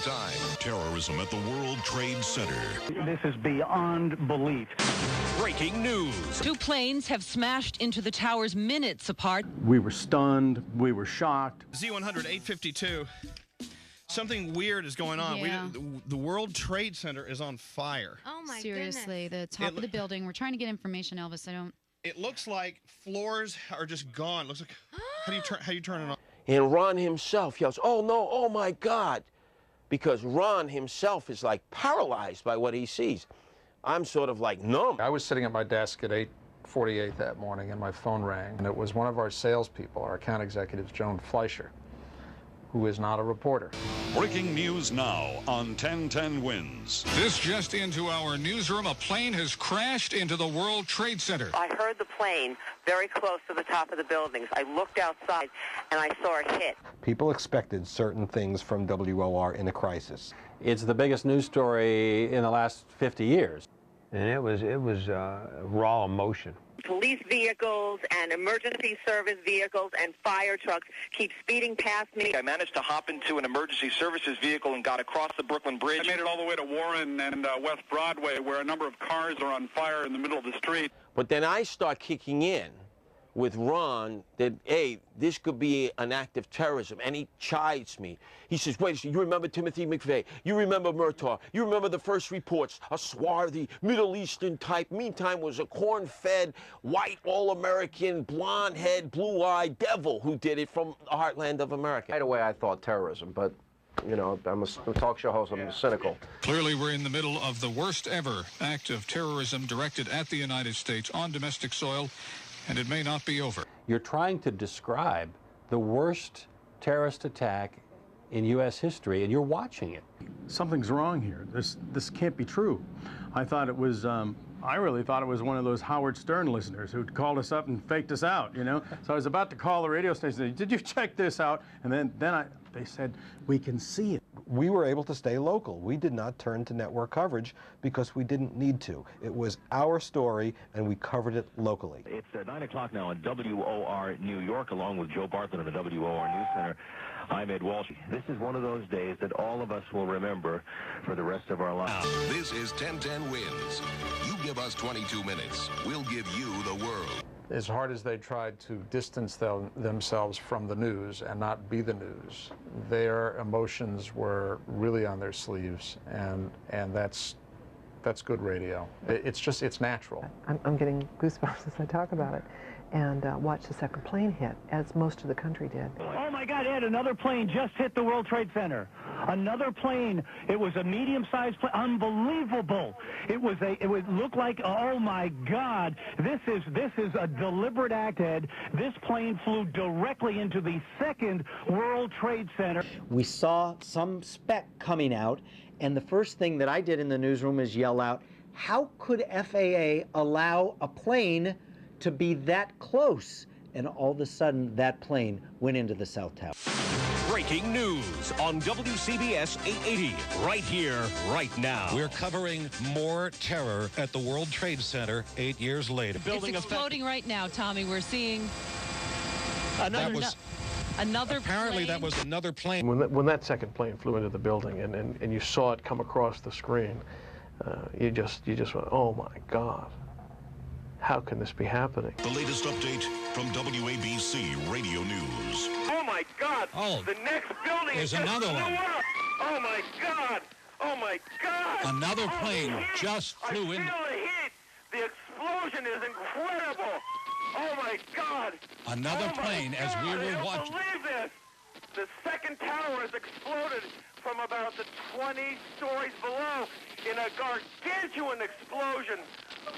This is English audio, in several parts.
time. Terrorism at the World Trade Center. This is beyond belief. Breaking news. 2 planes have smashed into the towers minutes apart. We were stunned. We were shocked. Z100, 852. Something weird is going on. Yeah. The World Trade Center is on fire. Oh, my Seriously, goodness. The top of the building. We're trying to get information, Elvis. It looks like floors are just gone. It looks like, how do you turn it on? And Ron himself yells, "Oh, no, oh, my God." Because Ron himself is like paralyzed by what he sees. I'm sort of like numb. I was sitting at my desk at 8:48 that morning and my phone rang, and it was one of our salespeople, our account executives, Joan Fleischer, who is not a reporter. Breaking news now on 1010 Wins. This just into our newsroom. A plane has crashed into the World Trade Center. I heard the plane very close to the top of the buildings. I looked outside and I saw it hit. People expected certain things from WOR in a crisis. It's the biggest news story in the last 50 years. And it was raw emotion. Police vehicles and emergency service vehicles and fire trucks keep speeding past me. I managed to hop into an emergency services vehicle and got across the Brooklyn Bridge. I made it all the way to Warren and West Broadway, where a number of cars are on fire in the middle of the street. But then I start kicking in with Ron that, hey, this could be an act of terrorism, and he chides me. He says, wait a second, you remember Timothy McVeigh, you remember Murtaugh, you remember the first reports, a swarthy Middle Eastern type, meantime was a corn-fed, white, all-American, blonde-head, blue-eyed devil who did it from the heartland of America. Right away I thought terrorism, but you know, I'm a talk show host, I'm cynical. Clearly, we're in the middle of the worst ever act of terrorism directed at the United States on domestic soil, and it may not be over. You're trying to describe the worst terrorist attack in U.S. history, and you're watching it. Something's wrong here. This can't be true. I thought it was, I really thought it was one of those Howard Stern listeners who'd called us up and faked us out, you know? So I was about to call the radio station and say, did you check this out? And then they said, we can see it. We were able to stay local. We did not turn to network coverage because we didn't need to. It was our story, and we covered it locally. It's 9 o'clock now on WOR New York, along with Joe Bartlett in the WOR News Center. I'm Ed Walsh. This is one of those days that all of us will remember for the rest of our lives. This is 1010 Wins. You give us 22 minutes, we'll give you the world. As hard as they tried to distance themselves from the news and not be the news, their emotions were really on their sleeves, and that's good radio. It's natural. I'm getting goosebumps as I talk about it. And watch the second plane hit, as most of the country did. Oh my God, Ed, another plane just hit the World Trade Center. Another plane. It was a medium-sized plane. Unbelievable. It would look like, oh my God, this is a deliberate act, Ed. This plane flew directly into the second World Trade Center. We saw some speck coming out, and the first thing that I did in the newsroom is yell out, how could FAA allow a plane to be that close? And all of a sudden, that plane went into the South Tower. Breaking news on WCBS 880, right here, right now. We're covering more terror at the World Trade Center 8 years later. It's exploding right now, Tommy. We're seeing another Apparently plane. that was another plane. When that second plane flew into the building and you saw it come across the screen, you just went, oh my God. How can this be happening? The latest update from WABC Radio News. Oh, my God. Oh, the next building there's another one. Up. Oh, my God. Oh, my God. Another plane just flew in. I feel the heat. The explosion is incredible. Oh, my God. Another plane as we were watching. I can't believe this. The second tower has exploded from about the 20 stories below in a gargantuan explosion.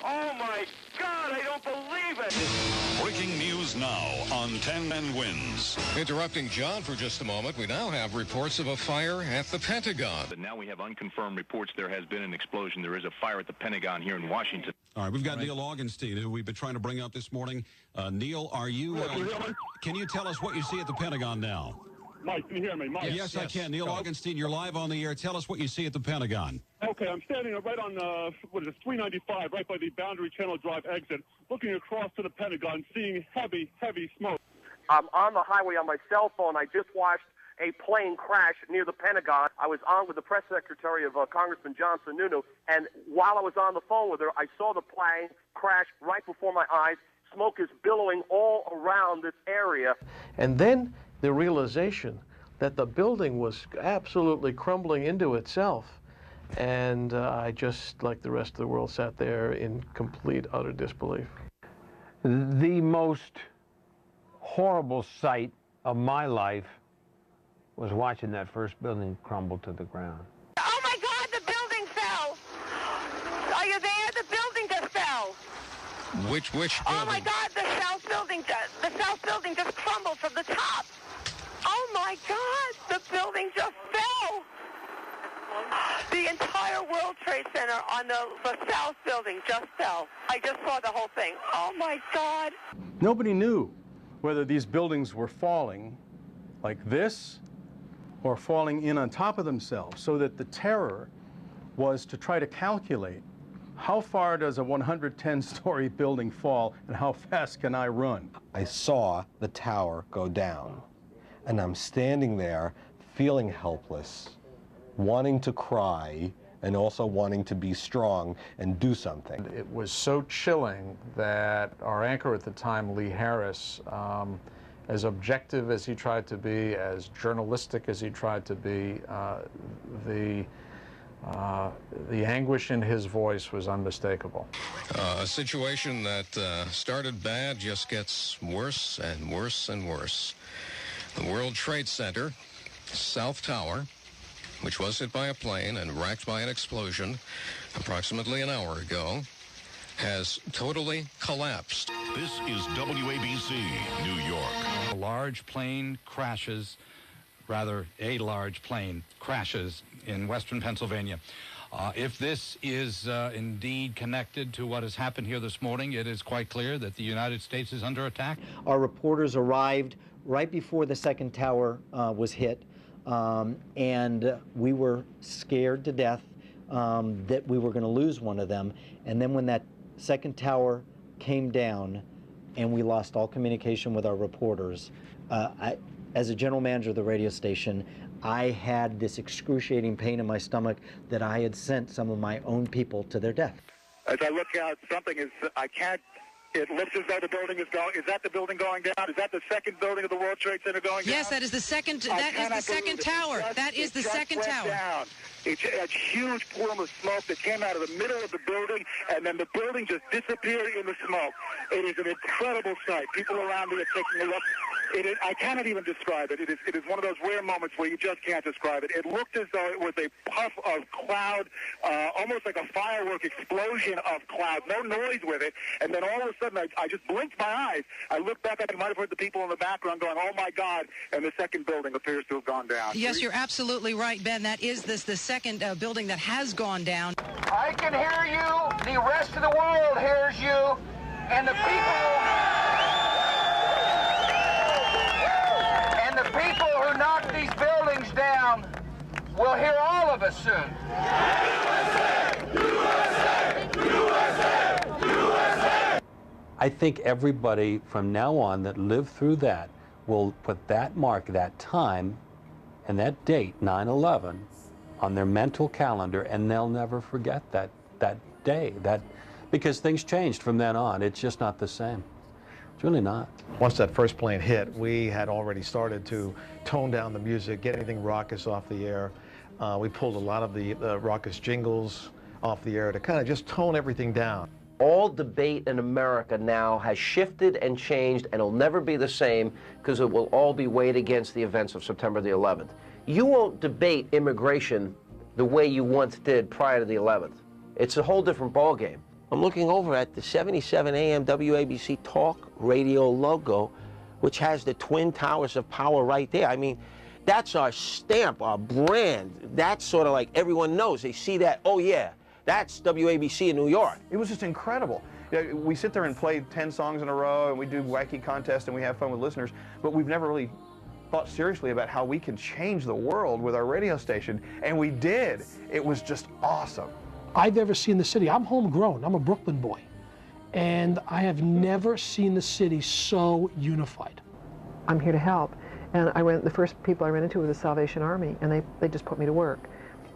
Oh, my God, I don't believe it. Breaking news now on 1010 Wins. Interrupting John for just a moment, we now have reports of a fire at the Pentagon. But now we have unconfirmed reports there has been an explosion. There is a fire at the Pentagon here in Washington. All right, we've got Neil Augenstein, who we've been trying to bring up this morning. Neil, can you tell us what you see at the Pentagon now? Mike, can you hear me? Mike? Yes, I can. Neil Augenstein, you're live on the air. Tell us what you see at the Pentagon. Okay, I'm standing right on, 395, right by the Boundary Channel Drive exit, looking across to the Pentagon, seeing heavy, heavy smoke. I'm on the highway on my cell phone. I just watched a plane crash near the Pentagon. I was on with the press secretary of Congressman John Sununu, and while I was on the phone with her, I saw the plane crash right before my eyes. Smoke is billowing all around this area. And then the realization that the building was absolutely crumbling into itself. And I just, like the rest of the world, sat there in complete, utter disbelief. The most horrible sight of my life was watching that first building crumble to the ground. Oh my God, the building fell! Are you there? The building just fell! Which building? Oh my God, the south building just crumbled from the top! Oh my God, the building just fell! The entire World Trade Center on the south building just fell. I just saw the whole thing. Oh my God! Nobody knew whether these buildings were falling like this or falling in on top of themselves, so that the terror was to try to calculate how far does a 110-story building fall and how fast can I run? I saw the tower go down, and I'm standing there feeling helpless, wanting to cry, and also wanting to be strong and do something. It was so chilling that our anchor at the time, Lee Harris, as objective as he tried to be, as journalistic as he tried to be, the anguish in his voice was unmistakable. A situation that started bad just gets worse and worse and worse. The World Trade Center, South Tower, which was hit by a plane and racked by an explosion approximately an hour ago, has totally collapsed. This is WABC, New York. A large plane crashes in western Pennsylvania. If this is indeed connected to what has happened here this morning, it is quite clear that the United States is under attack. Our reporters arrived right before the second tower was hit, and we were scared to death that we were going to lose one of them. And then when that second tower came down and we lost all communication with our reporters, as a general manager of the radio station, I had this excruciating pain in my stomach that I had sent some of my own people to their death. As I look out, it looks as though the building is going. Is that the building going down? Is that the second building of the World Trade Center going down? Yes, that is the second. That is the second tower. That is the second tower. Down. It's a huge plume of smoke that came out of the middle of the building, and then the building just disappeared in the smoke. It is an incredible sight. People around me are taking a look. I cannot even describe it. It is one of those rare moments where you just can't describe it. It looked as though it was a puff of cloud, almost like a firework explosion of cloud. No noise with it. And then all of a sudden, I just blinked my eyes. I looked back, I might have heard the people in the background going, "Oh my God!" And the second building appears to have gone down. Yes, you're absolutely right, Ben. That is the second building that has gone down. I can hear you. The rest of the world hears you. And the people who knock these buildings down will hear all of us soon. I think everybody from now on that lived through that will put that mark, that time, and that date, 9/11, on their mental calendar, and they'll never forget that day. Because things changed from then on. It's just not the same. It's really not. Once that first plane hit, we had already started to tone down the music, get anything raucous off the air. We pulled a lot of the raucous jingles off the air to kind of just tone everything down. All debate in America now has shifted and changed, and it'll never be the same because it will all be weighed against the events of September the 11th. You won't debate immigration the way you once did prior to the 11th. It's a whole different ballgame. I'm looking over at the 77 AM WABC talk radio logo, which has the Twin Towers of Power right there. I mean, that's our stamp, our brand. That's sort of like everyone knows. They see that, oh yeah, that's WABC in New York. It was just incredible. We sit there and play 10 songs in a row, and we do wacky contests, and we have fun with listeners, but we've never really thought seriously about how we can change the world with our radio station, and we did. It was just awesome. I've ever seen the city. I'm homegrown. I'm a Brooklyn boy. And I have never seen the city so unified. I'm here to help. And the first people I ran into were the Salvation Army, and they just put me to work.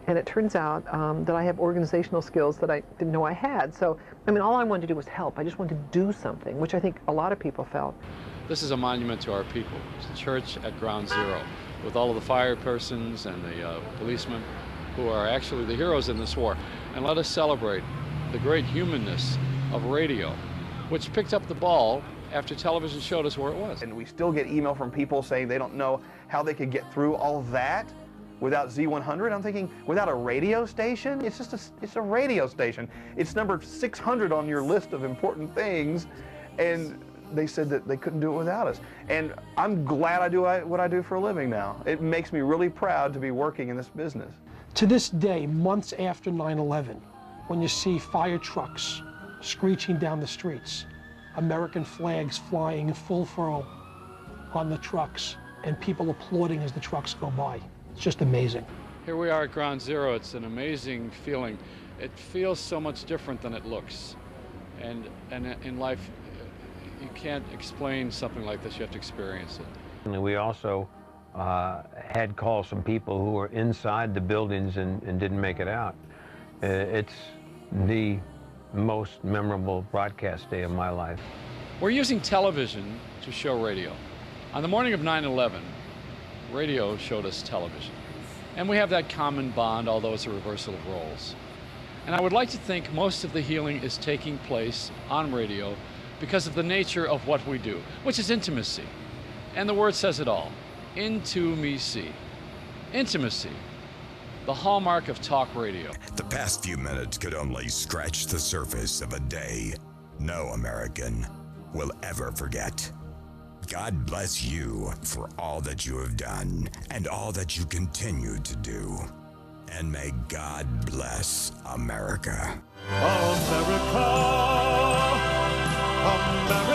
And it turns out that I have organizational skills that I didn't know I had. So, I mean, all I wanted to do was help. I just wanted to do something, which I think a lot of people felt. This is a monument to our people. It's a church at ground zero, with all of the fire persons and the policemen who are actually the heroes in this war. And let us celebrate the great humanness of radio, which picked up the ball after television showed us where it was. And we still get email from people saying they don't know how they could get through all that without Z100. I'm thinking, without a radio station? It's just it's a radio station. It's number 600 on your list of important things, and they said that they couldn't do it without us. And I'm glad I do what I do for a living now. It makes me really proud to be working in this business. To this day, months after 9/11, when you see fire trucks screeching down the streets, American flags flying in full furl on the trucks, and people applauding as the trucks go by. It's just amazing. Here we are at ground zero. It's an amazing feeling. It feels so much different than it looks. And in life, you can't explain something like this. You have to experience it. And we also had calls from people who were inside the buildings and didn't make it out. It's the most memorable broadcast day of my life. We're using television to show radio. On the morning of 9/11, radio showed us television. And we have that common bond, although it's a reversal of roles. And I would like to think most of the healing is taking place on radio because of the nature of what we do, which is intimacy. And the word says it all. Into-me-see. Intimacy. The hallmark of talk radio. The past few minutes could only scratch the surface of a day no American will ever forget. God bless you for all that you have done and all that you continue to do. And may God bless America. America, America.